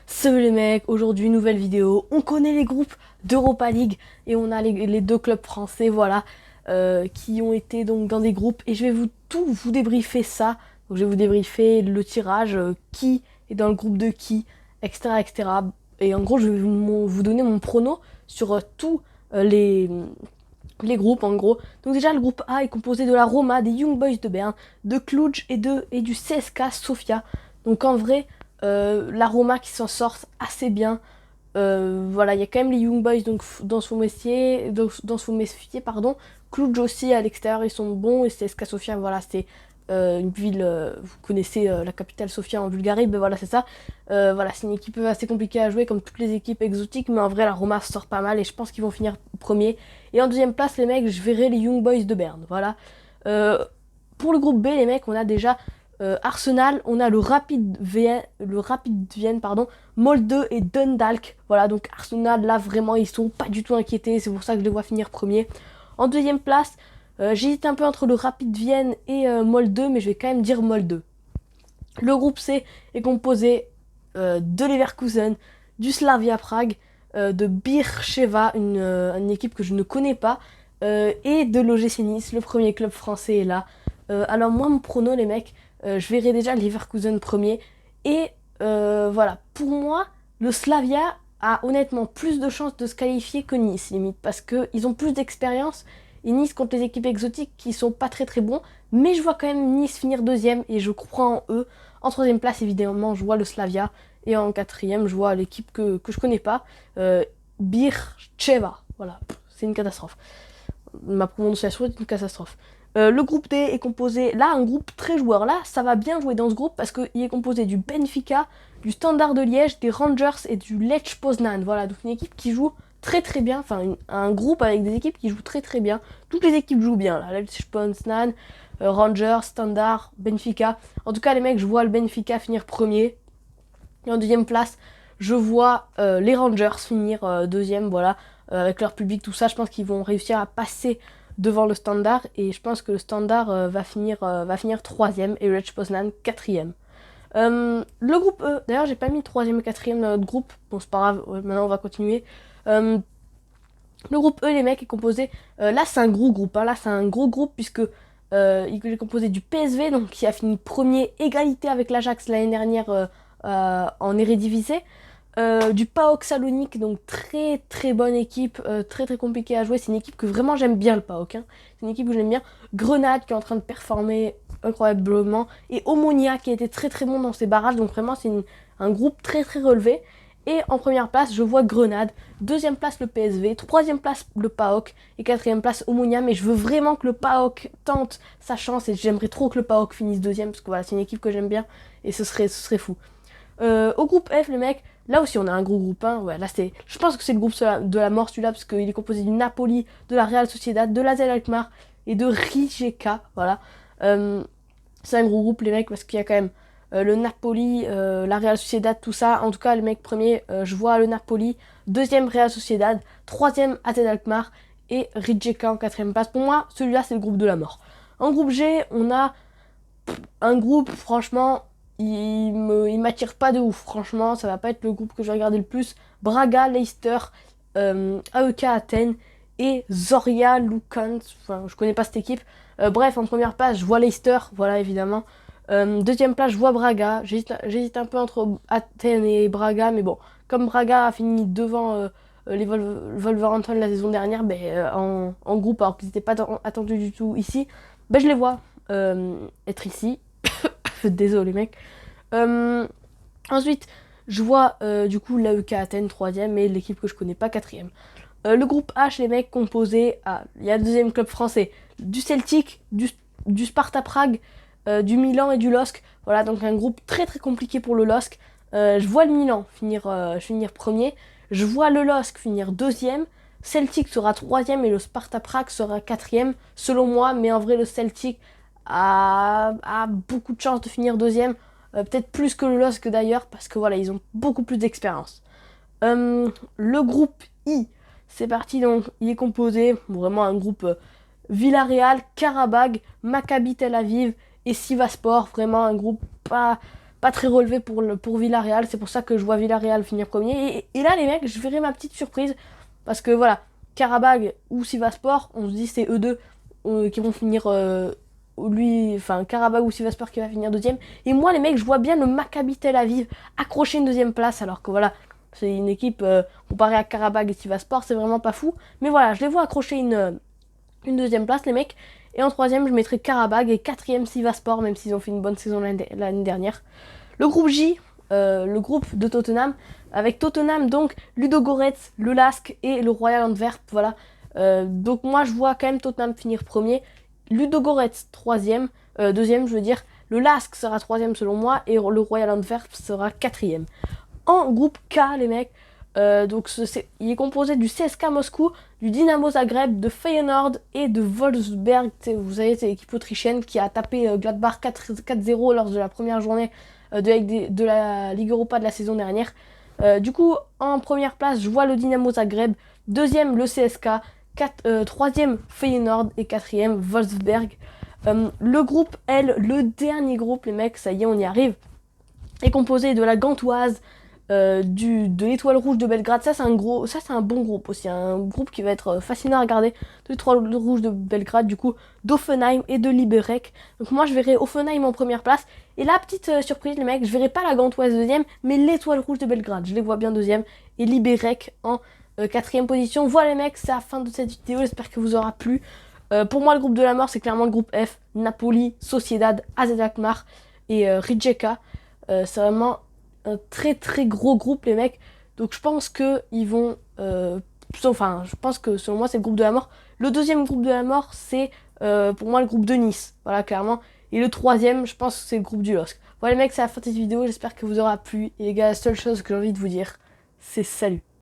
Salut les mecs, aujourd'hui nouvelle vidéo. On connaît les groupes d'Europa League et on a les deux clubs français, voilà, qui ont été donc dans des groupes et je vais vous débriefer ça. Donc je vais vous débriefer le tirage, qui est dans le groupe de qui, etc., etc. Et en gros, je vais vous donner mon prono sur tous les groupes en gros. Donc déjà le groupe A est composé de la Roma, des Young Boys de Berne, de Cluj et du CSKA Sofia. Donc en vrai, la Roma qui s'en sort assez bien. Voilà, il y a quand même les Young Boys donc dans ce métier, dans ce métier, pardon. Cluj aussi à l'extérieur ils sont bons et CSKA Sofia, voilà, c'est une ville, vous connaissez la capitale Sofia en Bulgarie, ben voilà c'est ça. Voilà, c'est une équipe assez compliquée à jouer comme toutes les équipes exotiques, mais en vrai la Roma sort pas mal et je pense qu'ils vont finir premier. Et en deuxième place les mecs, je verrai les Young Boys de Berne, voilà. Euh, pour le groupe B les mecs, on a déjà Arsenal, on a le Rapid Vienne, pardon, Molde et Dundalk. Voilà, donc Arsenal, là vraiment, ils sont pas du tout inquiétés, c'est pour ça que je les vois finir premier. En deuxième place, j'hésite un peu entre le Rapid Vienne et Molde, mais je vais quand même dire Molde. Le groupe C est composé de Leverkusen, du Slavia Prague, de Beersheva, une équipe que je ne connais pas, et de l'OGC Nice, le premier club français est là. Alors moi, mon prono, les mecs, je verrai déjà Leverkusen premier. Et voilà, pour moi, le Slavia a honnêtement plus de chances de se qualifier que Nice, limite, parce qu'ils ont plus d'expérience. Et Nice contre les équipes exotiques qui sont pas très très bons. Mais je vois quand même Nice finir deuxième et je crois en eux. En troisième place, évidemment, je vois le Slavia. Et en quatrième, je vois l'équipe que je connais pas, Beersheva. Voilà, c'est une catastrophe. Ma prononciation est une catastrophe. Le groupe D est composé, là, un groupe très joueur. Là, ça va bien jouer dans ce groupe parce qu'il est composé du Benfica, du Standard de Liège, des Rangers et du Lech Poznan. Voilà, donc une équipe qui joue très très bien. Enfin, un groupe avec des équipes qui jouent très très bien. Toutes les équipes jouent bien. Là, Lech Poznan, Rangers, Standard, Benfica. En tout cas, les mecs, je vois le Benfica finir premier. Et en deuxième place, je vois les Rangers finir deuxième. Voilà, avec leur public, tout ça. Je pense qu'ils vont réussir à passer devant le Standard et je pense que le Standard va finir troisième et Lech Poznan quatrième. Le groupe E, d'ailleurs j'ai pas mis troisième et quatrième dans notre groupe, bon c'est pas grave, ouais, maintenant on va continuer. Le groupe E les mecs est composé, là c'est un gros groupe, hein, là c'est un gros groupe puisque il est composé du PSV donc qui a fini premier égalité avec l'Ajax l'année dernière en Eredivisie. Du PAOK Salonique, donc très très bonne équipe, très très compliquée à jouer. C'est une équipe que vraiment j'aime bien, le PAOK. Hein. C'est une équipe que j'aime bien. Grenade qui est en train de performer incroyablement. Et Omonia qui a été très très bon dans ses barrages. Donc vraiment c'est un groupe très très relevé. Et en première place, je vois Grenade. Deuxième place, le PSV. Troisième place, le PAOK. Et quatrième place, Omonia. Mais je veux vraiment que le PAOK tente sa chance. Et j'aimerais trop que le PAOK finisse deuxième. Parce que voilà, c'est une équipe que j'aime bien. Et ce serait fou. Au groupe F, les mecs, là aussi on a un gros groupe. Hein. Ouais, là je pense que c'est le groupe de la mort celui-là, parce qu'il est composé du Napoli, de la Real Sociedad, de l'AZ Alkmaar et de Rijeka. Voilà. C'est un gros groupe, les mecs, parce qu'il y a quand même le Napoli, la Real Sociedad, tout ça. En tout cas, les mecs, premier, je vois le Napoli. Deuxième, Real Sociedad. Troisième, AZ Alkmaar. Et Rijeka en quatrième place. Pour moi, celui-là, c'est le groupe de la mort. En groupe G, on a un groupe, franchement, il m'attire pas de ouf. Franchement, ça va pas être le groupe que je vais regarder le plus. Braga, Leicester, AEK Athènes et Zorya Lukan. Enfin, je connais pas cette équipe. Bref, en première place, je vois Leicester, voilà évidemment. Deuxième place, je vois Braga. J'hésite un peu entre Athènes et Braga, mais bon, comme Braga a fini devant les Wolverhampton la saison dernière, ben, en groupe, alors qu'ils n'étaient pas attendus du tout ici, ben, je les vois être ici. Désolé mec. Euh, Ensuite, je vois du coup l'AEK Athènes 3ème et l'équipe que je connais pas 4ème. Le groupe H, les mecs, composé à. Il y a le deuxième club français, du Celtic, du Sparta Prague, du Milan et du LOSC. Voilà, donc un groupe très très compliqué pour le LOSC. Je vois le Milan finir premier. Je vois le LOSC finir deuxième. Celtic sera troisième et le Sparta Prague sera quatrième, selon moi. Mais en vrai, le Celtic a beaucoup de chances de finir deuxième. Peut-être plus que le LOSC d'ailleurs, parce que voilà, ils ont beaucoup plus d'expérience. Le groupe I, c'est parti, donc il est composé, vraiment un groupe Villarreal, Karabag, Maccabi Tel Aviv et Sivaspor, vraiment un groupe pas pas très relevé pour Villarreal. C'est pour ça que je vois Villarreal finir premier. Et là, les mecs, je verrai ma petite surprise. Parce que voilà, Karabag ou Sivasspor, on se dit c'est eux deux qui vont finir. Karabag ou Sivasspor qui va finir deuxième. Et moi, les mecs, je vois bien le Maccabi Tel Aviv accrocher une deuxième place. Alors que voilà, c'est une équipe comparée à Karabag et Sivasspor, c'est vraiment pas fou. Mais voilà, je les vois accrocher une deuxième place, les mecs. Et en troisième, je mettrai Karabag et quatrième Sivasspor, même s'ils ont fait une bonne saison l'année dernière. Le groupe J, le groupe de Tottenham, avec Tottenham, donc Ludogorets, le LASK et le Royal Antwerp. Voilà. Donc moi, je vois quand même Tottenham finir premier. Ludogorets, troisième. Deuxième, je veux dire. Le LASK sera troisième selon moi et le Royal Antwerp sera quatrième. En groupe K, les mecs, il est composé du CSKA Moscou, du Dynamo Zagreb, de Feyenoord et de Wolfsberg. Vous savez, c'est l'équipe autrichienne qui a tapé Gladbach 4-0 lors de la première journée de la Ligue Europa de la saison dernière. Du coup, en première place, je vois le Dynamo Zagreb, deuxième le CSKA, troisième Feyenoord et quatrième Wolfsberg. Le groupe L, le dernier groupe, les mecs, ça y est, on y arrive, est composé de la Gantoise, de l'Étoile Rouge de Belgrade. Ça c'est un bon groupe aussi, un groupe qui va être fascinant à regarder, de l'Étoile Rouge de Belgrade, du coup d'Offenheim et de Liberec. Donc moi je verrai Offenheim en première place, et la petite surprise les mecs, je verrai pas la Gantoise deuxième, mais l'Étoile Rouge de Belgrade, je les vois bien deuxième, et Liberec en quatrième position. Voilà les mecs, c'est la fin de cette vidéo, j'espère que vous aura plu. Pour moi le groupe de la mort c'est clairement le groupe F, Napoli, Sociedad, AZ Alkmaar et Rijeka. C'est vraiment un très très gros groupe les mecs, donc je pense que ils vont je pense que selon moi c'est le groupe de la mort. Le deuxième groupe de la mort c'est pour moi le groupe de Nice, voilà clairement, et le troisième je pense que c'est le groupe du LOSC. Voilà les mecs, c'est la fin de cette vidéo, j'espère que vous aura plu, et les gars, la seule chose que j'ai envie de vous dire c'est salut.